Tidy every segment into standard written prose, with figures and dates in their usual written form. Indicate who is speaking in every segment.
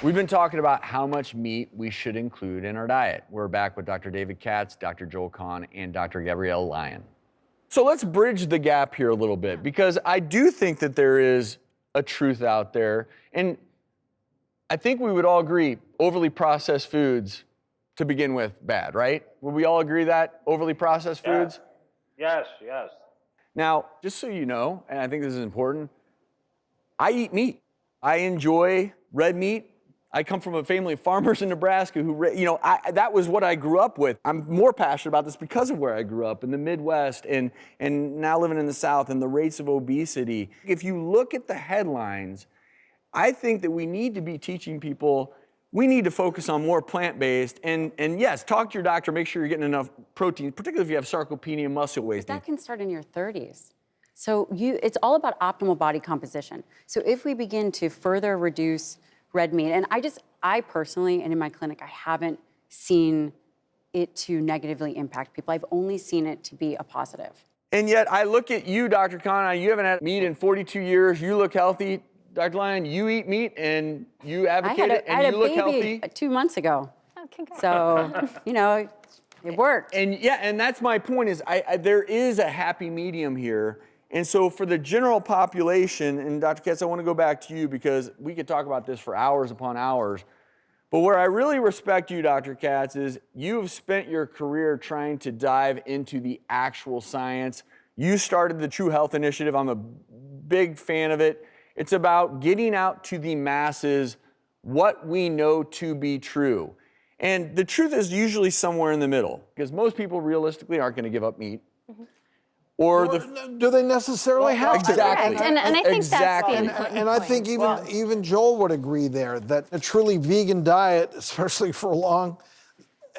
Speaker 1: We've been talking about how much meat we should include in our diet. We're back with Dr. David Katz, Dr. Joel Kahn, and Dr. Gabrielle Lyon. So let's bridge the gap here a little bit, because I do think that there is a truth out there. And I think we would all agree overly processed foods to begin with, bad, right? Would we all agree that overly processed foods?
Speaker 2: Yes.
Speaker 1: Now, just so you know, and I think this is important, I eat meat. I enjoy red meat. I come from a family of farmers in Nebraska who, that was what I grew up with. I'm more passionate about this because of where I grew up in the Midwest and now living in the South and the rates of obesity. If you look at the headlines, I think that we need to be teaching people, we need to focus on more plant-based and yes, talk to your doctor, make sure you're getting enough protein, particularly if you have sarcopenia, muscle wasting.
Speaker 3: But that can start in your 30s. So it's all about optimal body composition. So if we begin to further reduce red meat, and I personally, and in my clinic, I haven't seen it to negatively impact people. I've only seen it to be a positive.
Speaker 1: And yet I look at you, Dr. Kahn, you haven't had meat in 42 years, you look healthy. Dr. Lyon, you eat meat and you advocate it and you look healthy.
Speaker 3: I had a baby 2 months ago. Oh, congrats. So, it worked.
Speaker 1: And that's my point is there is a happy medium here. And so for the general population, and Dr. Katz, I want to go back to you because we could talk about this for hours upon hours. But where I really respect you, Dr. Katz, is you have spent your career trying to dive into the actual science. You started the True Health Initiative. I'm a big fan of it. It's about getting out to the masses what we know to be true. And the truth is usually somewhere in the middle, because most people realistically aren't going to give up meat. Mm-hmm. Or
Speaker 4: do they necessarily have to?
Speaker 1: Exactly.
Speaker 5: And I think that's the
Speaker 4: and I think even Joel would agree there that a truly vegan diet, especially for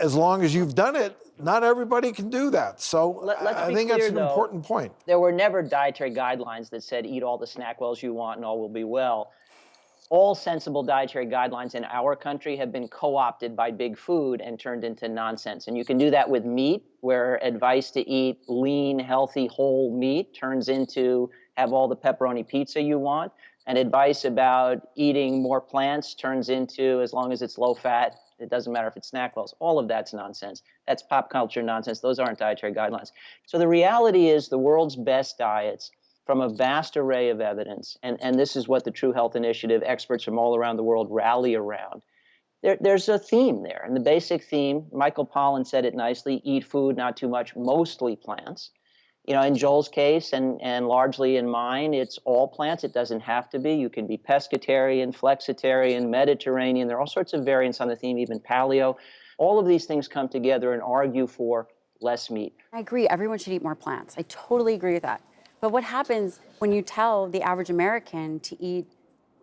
Speaker 4: as long as you've done it, not everybody can do that. So I think that's an important point.
Speaker 6: There were never dietary guidelines that said eat all the snack wells you want and all will be well. All sensible dietary guidelines in our country have been co-opted by big food and turned into nonsense. And you can do that with meat, where advice to eat lean, healthy, whole meat turns into have all the pepperoni pizza you want. And advice about eating more plants turns into, as long as it's low fat, it doesn't matter if it's snack wells. All of that's nonsense. That's pop culture nonsense. Those aren't dietary guidelines. So the reality is the world's best diets, from a vast array of evidence, and this is what the True Health Initiative, experts from all around the world rally around. There's a theme there, and the basic theme, Michael Pollan said it nicely, eat food, not too much, mostly plants. In Joel's case, and largely in mine, it's all plants. It doesn't have to be. You can be pescatarian, flexitarian, Mediterranean. There are all sorts of variants on the theme, even paleo. All of these things come together and argue for less meat.
Speaker 3: I agree, everyone should eat more plants. I totally agree with that. But what happens when you tell the average American to eat,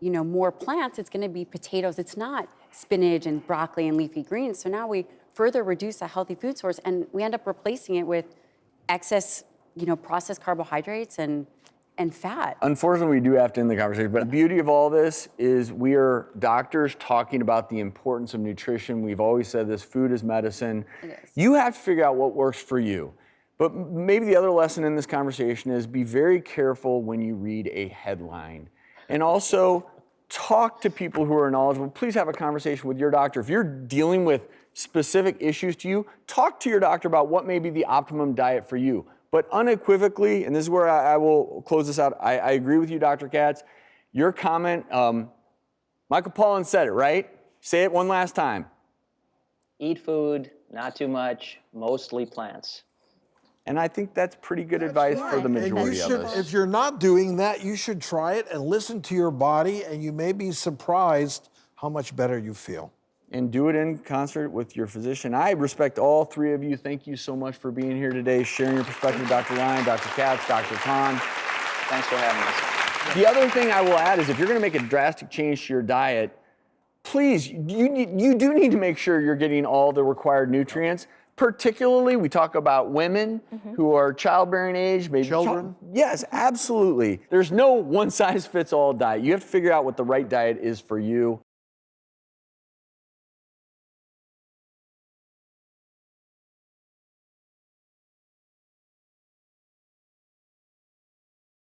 Speaker 3: more plants? It's going to be potatoes. It's not spinach and broccoli and leafy greens. So now we further reduce a healthy food source, and we end up replacing it with excess, processed carbohydrates and fat.
Speaker 1: Unfortunately, we do have to end the conversation. But the beauty of all this is we are doctors talking about the importance of nutrition. We've always said this: food is medicine.
Speaker 3: It is.
Speaker 1: You have to figure out what works for you. But maybe the other lesson in this conversation is be very careful when you read a headline. And also talk to people who are knowledgeable. Please have a conversation with your doctor. If you're dealing with specific issues to you, talk to your doctor about what may be the optimum diet for you. But unequivocally, and this is where I will close this out, I agree with you, Dr. Katz. Your comment, Michael Pollan said it, right? Say it one last time.
Speaker 6: Eat food, not too much, mostly plants.
Speaker 1: And I think that's pretty good advice for the majority of us.
Speaker 4: If you're not doing that, you should try it and listen to your body, and you may be surprised how much better you feel.
Speaker 1: And do it in concert with your physician. I respect all three of you. Thank you so much for being here today, sharing your perspective, Dr. Lyon, Dr. Katz, Dr. Kahn.
Speaker 6: Thanks for having us.
Speaker 1: The other thing I will add is if you're going to make a drastic change to your diet, please, you do need to make sure you're getting all the required nutrients. Particularly, we talk about women who are childbearing age, maybe
Speaker 4: children.
Speaker 1: Yes, absolutely. There's no one-size-fits-all diet. You have to figure out what the right diet is for you.